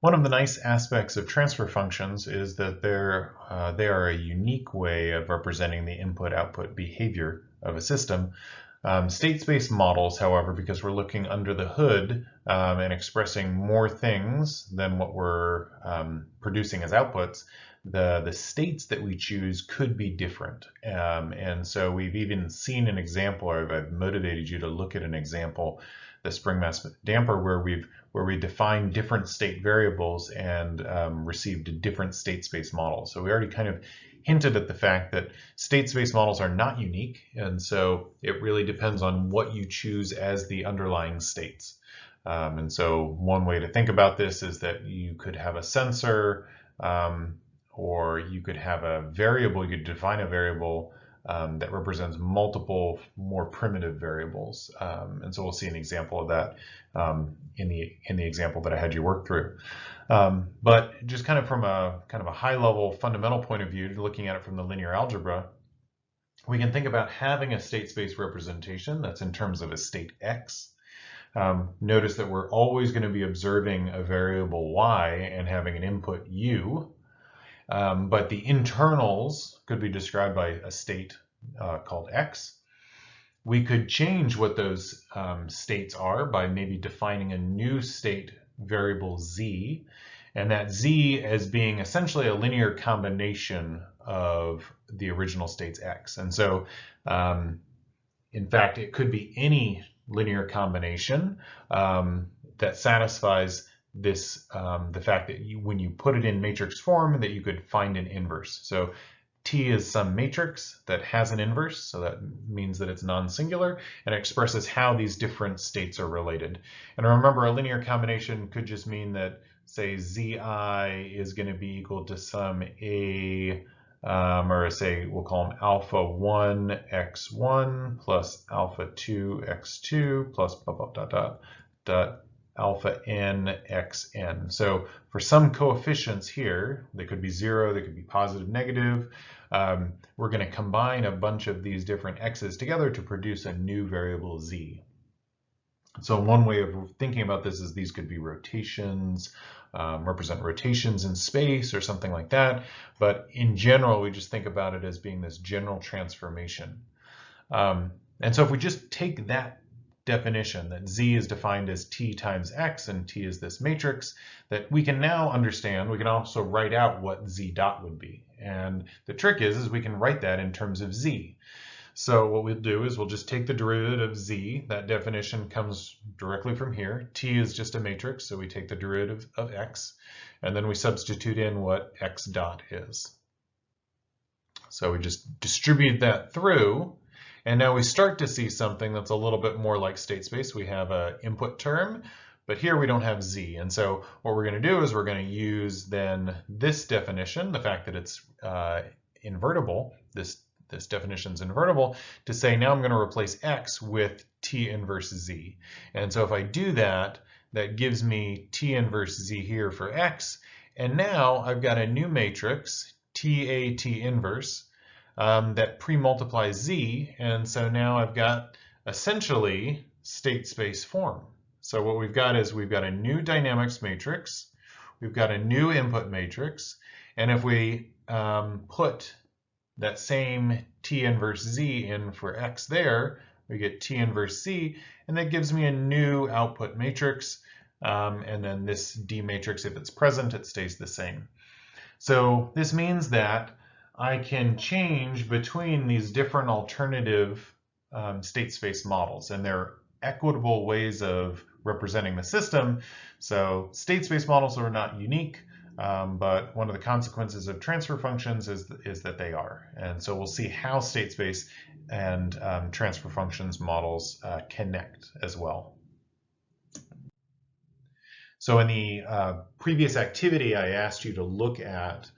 One of the nice aspects of transfer functions is that they are a unique way of representing the input-output behavior of a system. State space models, however, because we're looking under the hood and expressing more things than what we're producing as outputs, the states that we choose could be different. And so we've even seen an example, or I've motivated you to look at an example, the spring mass damper, where we define different state variables and received a different state space model. So we already kind of hinted at the fact that state space models are not unique, and so it really depends on what you choose as the underlying states. And so one way to think about this is that you could have a sensor, or you could have a variable. You could define a variable that represents multiple more primitive variables. And so we'll see an example of that in the example that I had you work through. But just kind of from a high level fundamental point of view, looking at it from the linear algebra, we can think about having a state space representation that's in terms of a state x. Notice that we're always going to be observing a variable y and having an input u. But the internals could be described by a state called x. We could change what those states are by maybe defining a new state variable z, and that z as being essentially a linear combination of the original states x. And so, in fact, it could be any linear combination that satisfies this the fact that when you put it in matrix form, that you could find an inverse. So T is some matrix that has an inverse, so that means that it's non-singular, and it expresses how these different states are related. And remember, a linear combination could just mean that, say, Zi is going to be equal to some A, or say we'll call them alpha 1 x1 plus alpha 2 x2 plus dot alpha n xn. So for some coefficients here, they could be 0, they could be positive, negative. We're going to combine a bunch of these different x's together to produce a new variable z. So one way of thinking about this is these could be rotations, represent rotations in space or something like that. But in general, we just think about it as being this general transformation. And so if we just take that definition, that z is defined as t times x and t is this matrix, that we can now understand, we can also write out what z dot would be. And the trick is we can write that in terms of z. So what we'll do is we'll just take the derivative of z. That definition comes directly from here. T is just a matrix, so we take the derivative of x, and then we substitute in what x dot is. So we just distribute that through, and now we start to see something that's a little bit more like state space. We have an input term, but here we don't have z. And so what we're going to do is we're going to use then this definition, the fact that it's invertible, this definition is invertible, to say now I'm going to replace x with t inverse z. And so if I do that, that gives me t inverse z here for x. And now I've got a new matrix, t inverse, that pre-multiplies z. And so now I've got essentially state space form. So what we've got is we've got a new dynamics matrix, we've got a new input matrix, and if we put that same t inverse z in for x there, we get t inverse z, and that gives me a new output matrix, and then this D matrix, if it's present, it stays the same. So this means that I can change between these different alternative state space models, and they're equitable ways of representing the system. So state space models are not unique, but one of the consequences of transfer functions is that they are. And so we'll see how state space and transfer functions models connect as well. So in the previous activity, I asked you to look at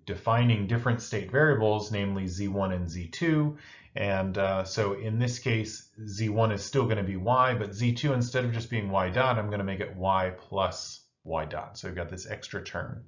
defining different state variables, namely z1 and z2. And so in this case, z1 is still going to be y, but z2, instead of just being y dot, I'm going to make it y plus y dot. So we've got this extra term.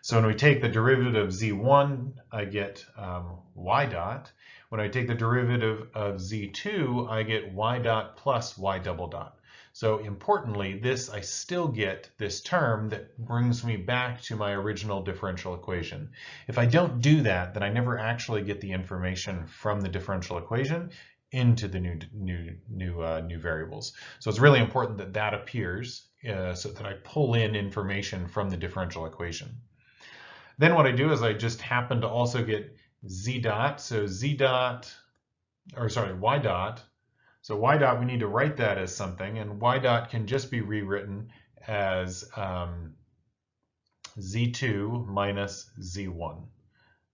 So when we take the derivative of z1, I get y dot. When I take the derivative of z2, I get y dot plus y double dot. So importantly, I still get this term that brings me back to my original differential equation. If I don't do that, then I never actually get the information from the differential equation into the new variables. So it's really important that that appears so that I pull in information from the differential equation. Then what I do is I just happen to also get z dot. So y dot. So y dot, we need to write that as something, and y dot can just be rewritten as z2 minus z1.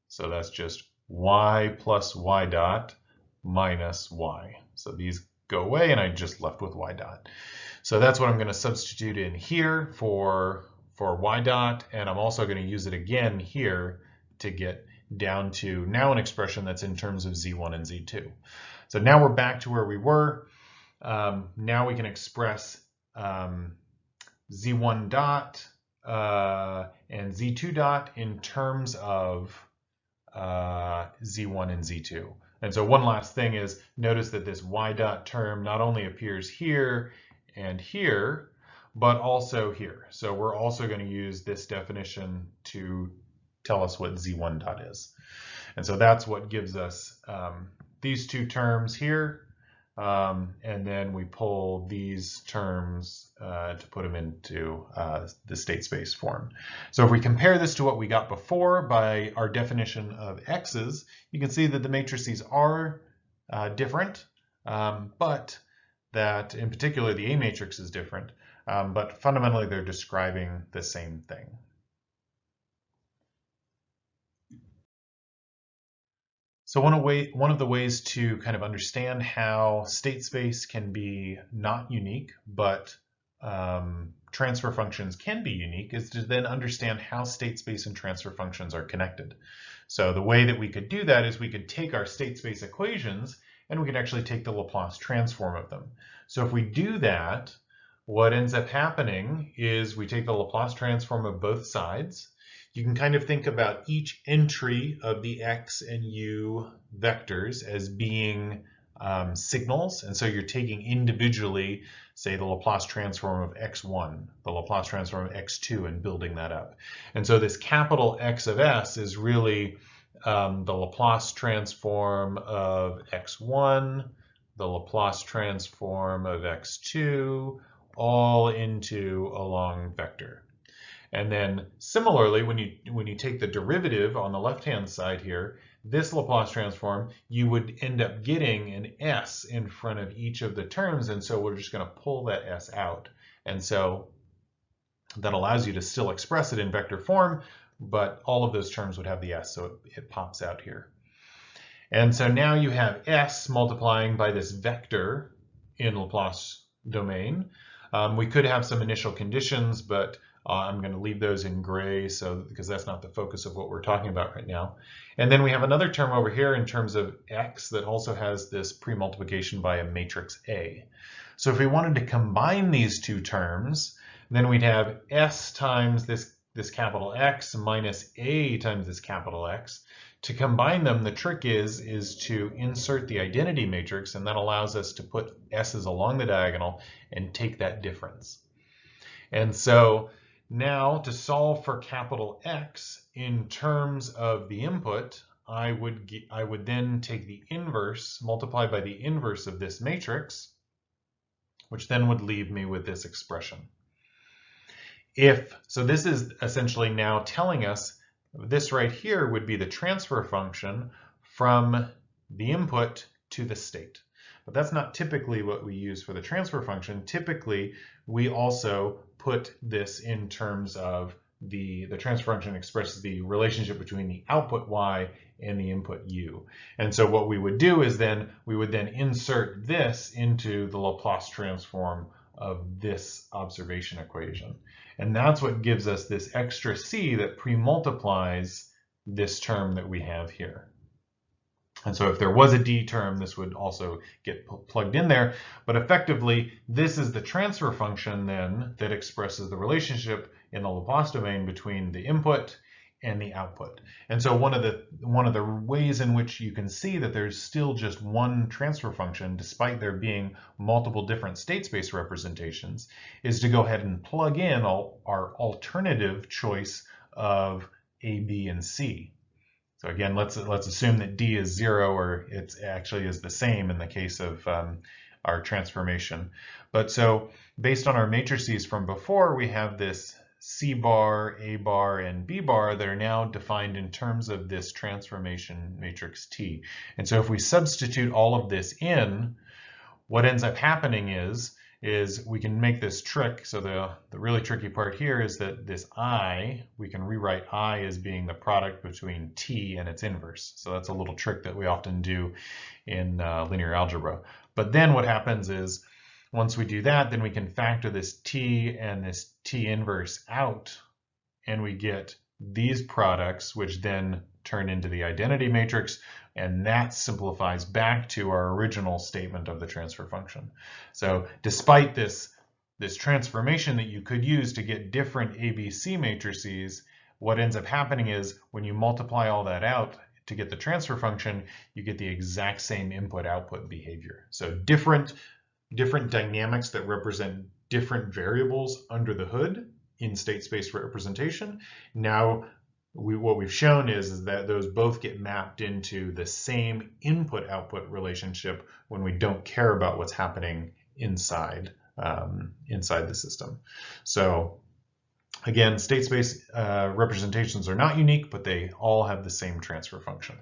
So that's just y plus y dot minus y. So these go away, and I'm just left with y dot. So that's what I'm going to substitute in here for y dot, and I'm also going to use it again here to get down to now an expression that's in terms of z1 and z2. So now we're back to where we were. Now we can express z1 dot and z2 dot in terms of z1 and z2. And so one last thing is, notice that this y dot term not only appears here and here, but also here. So we're also going to use this definition to tell us what z1 dot is. And so that's what gives us these two terms here. And then we pull these terms to put them into the state space form. So if we compare this to what we got before by our definition of x's, you can see that the matrices are different, but that in particular the A matrix is different, but fundamentally they're describing the same thing. So one of the ways to kind of understand how state space can be not unique, but transfer functions can be unique, is to then understand how state space and transfer functions are connected. So the way that we could do that is we could take our state space equations and we could actually take the Laplace transform of them. So if we do that, what ends up happening is we take the Laplace transform of both sides. You can kind of think about each entry of the x and u vectors as being signals. And so you're taking individually, say, the Laplace transform of x1, the Laplace transform of x2, and building that up. And so this capital X of s is really the Laplace transform of x1, the Laplace transform of x2, all into a long vector. And then similarly, when you take the derivative on the left-hand side here, this Laplace transform, you would end up getting an s in front of each of the terms, and so we're just going to pull that s out. And so that allows you to still express it in vector form, but all of those terms would have the s, so it pops out here. And so now you have s multiplying by this vector in Laplace domain. We could have some initial conditions, but I'm going to leave those in gray because that's not the focus of what we're talking about right now. And then we have another term over here in terms of x that also has this pre-multiplication by a matrix A. So if we wanted to combine these two terms, then we'd have s times this capital X minus A times this capital X. To combine them, the trick is to insert the identity matrix, and that allows us to put s's along the diagonal and take that difference. And so now to solve for capital X in terms of the input, I would then take the inverse, multiply by the inverse of this matrix, which then would leave me with this expression. So this is essentially now telling us this right here would be the transfer function from the input to the state. But that's not typically what we use for the transfer function. Typically, we also put this in terms of the transfer function expresses the relationship between the output y and the input u. And so what we would do is we would then insert this into the Laplace transform of this observation equation. And that's what gives us this extra c that pre-multiplies this term that we have here. And so if there was a d term, this would also get plugged in there. But effectively, this is the transfer function then that expresses the relationship in the Laplace domain between the input and the output. And so one of the ways in which you can see that there's still just one transfer function, despite there being multiple different state space representations, is to go ahead and plug in our alternative choice of A, B, and C. So again, let's assume that D is 0, or it actually is the same in the case of our transformation. But so based on our matrices from before, we have this C bar, A bar, and B bar that are now defined in terms of this transformation matrix T. And so if we substitute all of this in, what ends up happening is we can make this trick. So the really tricky part here is that this I, we can rewrite I as being the product between T and its inverse. So that's a little trick that we often do in linear algebra. But then what happens is, once we do that, then we can factor this T and this T inverse out, and we get these products, which then turn into the identity matrix, and that simplifies back to our original statement of the transfer function. So despite this transformation that you could use to get different ABC matrices, what ends up happening is when you multiply all that out to get the transfer function, you get the exact same input-output behavior. So different dynamics that represent different variables under the hood in state space representation. Now, what we've shown is that those both get mapped into the same input-output relationship when we don't care about what's happening inside the system. So again, state space representations are not unique, but they all have the same transfer function.